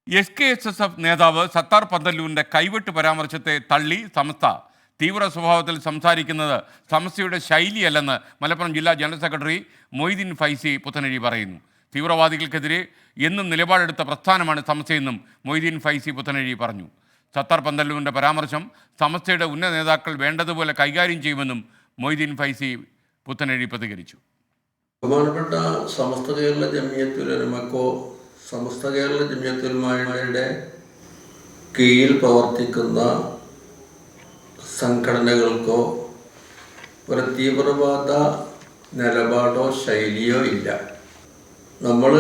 SKSSF നേതാവ് സത്താർ പന്തല്ലൂരിൻ്റെ കൈവെട്ട് പരാമർശത്തെ തള്ളി സമസ്ത തീവ്ര സ്വഭാവത്തിൽ സംസാരിക്കുന്നത് സമസ്തയുടെ ശൈലിയല്ലെന്ന് മലപ്പുറം ജില്ലാ ജനറൽ സെക്രട്ടറി മൊയ്തീൻ ഫൈസി പുത്തനഴി പറയുന്നു. തീവ്രവാദികൾക്കെതിരെ എന്നും നിലപാടെടുത്ത പ്രസ്ഥാനമാണ് സമസ്തയെന്നും മൊയ്തീൻ ഫൈസി പുത്തനഴി പറഞ്ഞു. സത്താർ പന്തല്ലൂരിൻ്റെ പരാമർശം സമസ്തയുടെ ഉന്നത നേതാക്കൾ വേണ്ടതുപോലെ കൈകാര്യം ചെയ്യുമെന്നും മൊയ്തീൻ ഫൈസി പുത്തനഴി പ്രതികരിച്ചു. ബഹുമാനപ്പെട്ട സമസ്ത കേരള ജമിയത്തുൽ ഉലമക്കോ സമസ്ത കേരള ജമിയത്തുൽ ഉലമയുടെ കീഴിൽ പ്രവർത്തിക്കുന്ന സംഘടനകൾക്കോ ഒരു തീവ്രവാദ നിലപാടോ ശൈലിയോ ഇല്ല. നമ്മൾ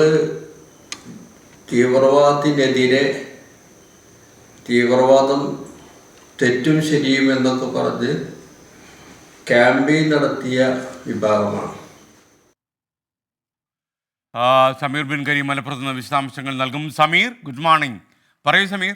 തീവ്രവാദത്തിനെതിരെ തീവ്രവാദം തെറ്റും ശരിയും എന്നൊക്കെ പറഞ്ഞ് ക്യാമ്പയിൻ നടത്തിയ വിഭാഗമാണ്. സമീർ ബിൻ കരീം മലപ്പുറത്ത് നിന്ന് വിശദാംശങ്ങൾ നൽകും. Sameer, good morning. പറയൂ Sameer.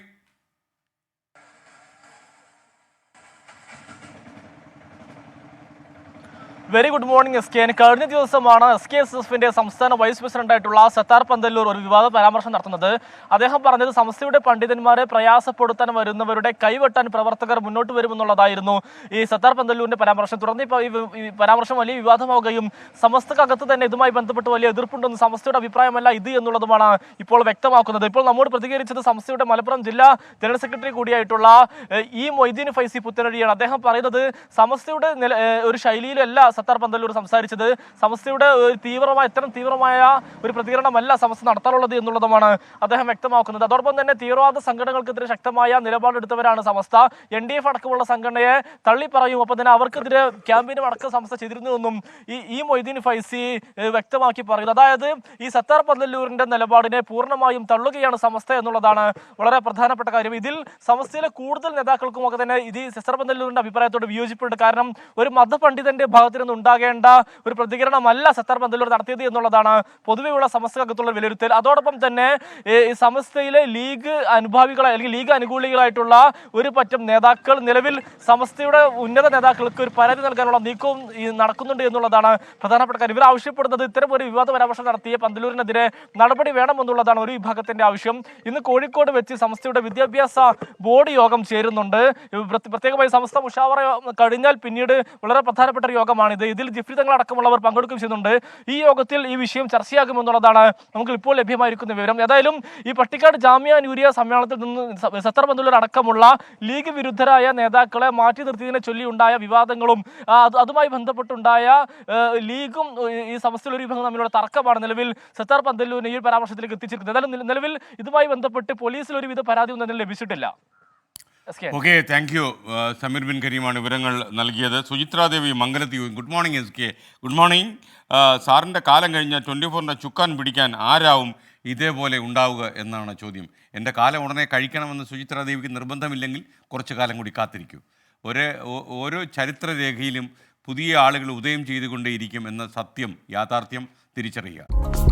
Very good morning SK. കഴിഞ്ഞ ദിവസമാണ് SKSSFിന്റെ സംസ്ഥാന വൈസ് പ്രസിഡന്റായിട്ടുള്ള സത്താർ പന്തല്ലൂർ ഒരു വിവാദ പരാമർശം നടത്തുന്നത്. അദ്ദേഹം പറഞ്ഞത് സംസ്ഥയുടെ പണ്ഡിതന്മാരെ പ്രയാസപ്പെടുത്താൻ വരുന്നവരുടെ കൈവെട്ടാൻ പ്രവർത്തകർ മുന്നോട്ട് വരുമെന്നുള്ളതായിരുന്നു ഈ സത്താർ പന്തല്ലൂരിന്റെ പരാമർശം. തുടർന്ന് ഇപ്പോൾ ഈ പരാമർശം വലിയ വിവാദമാവുകയും സമസ്തക്കകത്ത് തന്നെ ഇതുമായി ബന്ധപ്പെട്ട് വലിയ എതിർപ്പുണ്ടെന്ന് സമസ്തയുടെ അഭിപ്രായമല്ല ഇത് എന്നുള്ളതുമാണ് ഇപ്പോൾ വ്യക്തമാക്കുന്നത്. ഇപ്പോൾ നമ്മോട് പ്രതികരിച്ചത് സമസ്തയുടെ മലപ്പുറം ജില്ലാ ജനറൽ സെക്രട്ടറി കൂടിയായിട്ടുള്ള മൊയ്തീൻ ഫൈസി പുത്തനഴിയാണ്. അദ്ദേഹം പറയുന്നത് സമസ്തയുടെ ഒരു ശൈലിയിലല്ല സത്താർ പന്തല്ലൂർ സംസാരിച്ചത്. സമസ്തയുടെ ഇത്തരം തീവ്രമായ ഒരു പ്രതികരണമല്ല സമസ്ത നടത്താറുള്ളത് എന്നുള്ളതുമാണ് അദ്ദേഹം വ്യക്തമാക്കുന്നത്. അതോടൊപ്പം തന്നെ തീവ്രവാദ സംഘടനകൾക്കെതിരെ ശക്തമായ നിലപാടെടുത്തവരാണ് സമസ്ത. NDF അടക്കമുള്ള സംഘടനയെ തള്ളിപ്പറയും, ഒപ്പം തന്നെ അവർക്കെതിരെ ക്യാമ്പയിനും അടക്കം സമസ്ത ചെയ്തിരുന്നുവെന്നും ഈ മൊയ്തീൻ ഫൈസി വ്യക്തമാക്കി പറയുന്നത്. അതായത് ഈ സത്താർ പന്തല്ലൂരിന്റെ നിലപാടിനെ പൂർണ്ണമായും തള്ളുകയാണ് സമസ്ത എന്നുള്ളതാണ് വളരെ പ്രധാനപ്പെട്ട കാര്യം. ഇതിൽ സമസ്തയിലെ കൂടുതൽ നേതാക്കൾക്കും ഒക്കെ തന്നെ ഇത് സത്താർ പന്തല്ലൂരിന്റെ അഭിപ്രായത്തോട് വിയോജിപ്പുണ്ട്. കാരണം ഒരു മതപണ്ഡിതന്റെ ഭാഗത്ത് ഉണ്ടാകേണ്ട ഒരു പ്രതികരണമല്ല സത്താർ പന്തല്ലൂർ നടത്തിയത് എന്നുള്ളതാണ് പൊതുവെയുള്ള സമസ്തകത്തുള്ള വിലയിരുത്തൽ. അതോടൊപ്പം തന്നെ ഈ സമസ്തയിലെ ലീഗ് അനുഭാവികളെ അല്ലെങ്കിൽ ലീഗ് അനുകൂലികളായിട്ടുള്ള ഒരു പറ്റം നേതാക്കൾ നിലവിൽ സമസ്തയുടെ ഉന്നത നേതാക്കൾക്ക് ഒരു പരാതി നൽകാനുള്ള നീക്കവും നടക്കുന്നുണ്ട് എന്നുള്ളതാണ് പ്രധാനപ്പെട്ട കാര്യം. ഇവർ ആവശ്യപ്പെടുന്നത് ഇത്തരം ഒരു വിവാദ പരാമർശം നടത്തിയ പന്തല്ലൂരിനെതിരെ നടപടി വേണമെന്നുള്ളതാണ് ഒരു വിഭാഗത്തിന്റെ ആവശ്യം. ഇന്ന് കോഴിക്കോട് വെച്ച് സമസ്തയുടെ വിദ്യാഭ്യാസ ബോർഡ് യോഗം ചേരുന്നുണ്ട്. പ്രത്യേകമായി സമസ്ത മുഷാവറ കഴിഞ്ഞാൽ പിന്നീട് വളരെ പ്രധാനപ്പെട്ട ഒരു യോഗമാണിത്. ഇതിൽ ജിഫ്രി തങ്ങളടക്കമുള്ളവർ പങ്കെടുക്കുകയും ചെയ്യുന്നുണ്ട്. ഈ യോഗത്തിൽ ഈ വിഷയം ചർച്ചയാകുമെന്നുള്ളതാണ് നമുക്ക് ഇപ്പോൾ ലഭ്യമായിരിക്കുന്ന വിവരം. ഏതായാലും ഈ പട്ടിക്കാട് ജാമിയ നൂരിയ സമ്മേളനത്തിൽ നിന്ന് സത്താർ പന്തല്ലൂർ അടക്കമുള്ള ലീഗ് വിരുദ്ധരായ നേതാക്കളെ മാറ്റി നിർത്തിയതിനെ ചൊല്ലി ഉണ്ടായ വിവാദങ്ങളും അതുമായി ബന്ധപ്പെട്ടുണ്ടായ ലീഗും ഈ സമസ്തയിൽ ഒരു വിഭാഗം തമ്മിലുള്ള തർക്കമാണ് നിലവിൽ സത്താർ പന്തല്ലൂരിനെ ഈ പരാമർശത്തിലേക്ക് എത്തിച്ചിരിക്കുന്നത്. ഏതായാലും നിലവിൽ ഇതുമായി ബന്ധപ്പെട്ട് പോലീസിൽ ഒരുവിധ പരാതി ഒന്നും ലഭിച്ചിട്ടില്ല. Okay, thank you. Sameer Bin കരീമാണ് വിവരങ്ങൾ നൽകിയത്. സുചിത്രാദേവി മംഗലത്തി, good morning SK. Good morning. സാറിൻ്റെ കാലം കഴിഞ്ഞ 24ൻ്റെ ചുക്കാൻ പിടിക്കാൻ ആരാവും ഇതേപോലെ ഉണ്ടാവുക എന്നാണ് ചോദ്യം. എൻ്റെ കാലം ഉടനെ കഴിക്കണമെന്ന് സുചിത്രാദേവിക്ക് നിർബന്ധമില്ലെങ്കിൽ കുറച്ച് കാലം കൂടി കാത്തിരിക്കൂ. ഓരോ ചരിത്രരേഖയിലും പുതിയ ആളുകൾ ഉദയം ചെയ്തുകൊണ്ടേയിരിക്കും എന്ന യാഥാർത്ഥ്യം തിരിച്ചറിയുക.